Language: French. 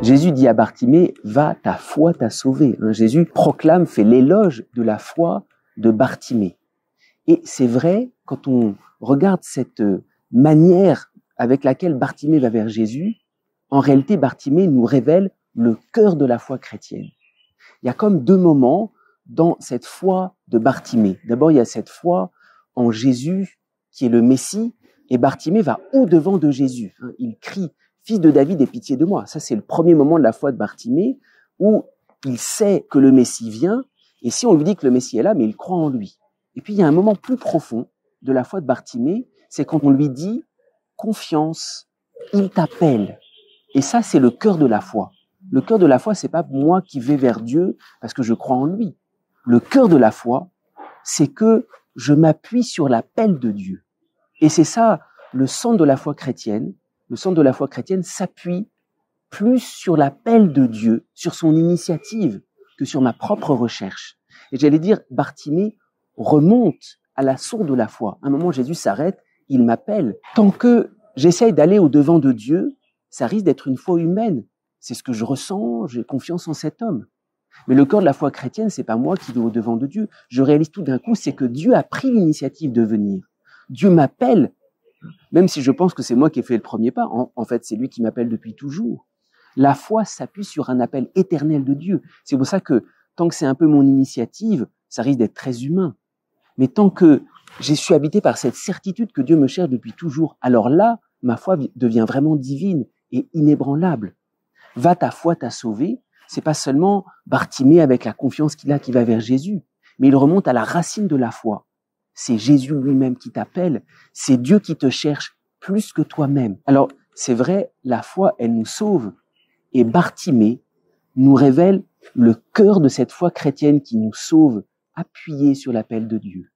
Jésus dit à Bartimée, va, ta foi t'a sauvé. Jésus proclame, fait l'éloge de la foi de Bartimée. Et c'est vrai, quand on regarde cette manière avec laquelle Bartimée va vers Jésus, en réalité, Bartimée nous révèle le cœur de la foi chrétienne. Il y a comme deux moments dans cette foi de Bartimée. D'abord, il y a cette foi en Jésus qui est le Messie, et Bartimée va au-devant de Jésus. Il crie « Fils de David, aie pitié de moi ». Ça, c'est le premier moment de la foi de Bartimée où il sait que le Messie vient, et si on lui dit que le Messie est là, mais il croit en lui. Et puis, il y a un moment plus profond de la foi de Bartimée, c'est quand on lui dit « Confiance, il t'appelle ». Et ça, c'est le cœur de la foi. Le cœur de la foi, c'est pas moi qui vais vers Dieu parce que je crois en lui. Le cœur de la foi, c'est que je m'appuie sur l'appel de Dieu. Et c'est ça, le centre de la foi chrétienne. Le centre de la foi chrétienne s'appuie plus sur l'appel de Dieu, sur son initiative, que sur ma propre recherche. Et j'allais dire, Bartimée remonte à la source de la foi. À un moment, Jésus s'arrête, il m'appelle. Tant que j'essaye d'aller au-devant de Dieu, ça risque d'être une foi humaine. C'est ce que je ressens, j'ai confiance en cet homme. Mais le cœur de la foi chrétienne, c'est pas moi qui vais au-devant de Dieu. Je réalise tout d'un coup, c'est que Dieu a pris l'initiative de venir. Dieu m'appelle, même si je pense que c'est moi qui ai fait le premier pas. En fait, c'est lui qui m'appelle depuis toujours. La foi s'appuie sur un appel éternel de Dieu. C'est pour ça que tant que c'est un peu mon initiative, ça risque d'être très humain. Mais tant que je suis habité par cette certitude que Dieu me cherche depuis toujours, alors là, ma foi devient vraiment divine et inébranlable. Va, ta foi t'a sauvé. C'est pas seulement Bartimée avec la confiance qu'il a qui va vers Jésus, mais il remonte à la racine de la foi. C'est Jésus lui-même qui t'appelle. C'est Dieu qui te cherche plus que toi-même. Alors, c'est vrai, la foi, elle nous sauve. Et Bartimée nous révèle le cœur de cette foi chrétienne qui nous sauve, appuyée sur l'appel de Dieu.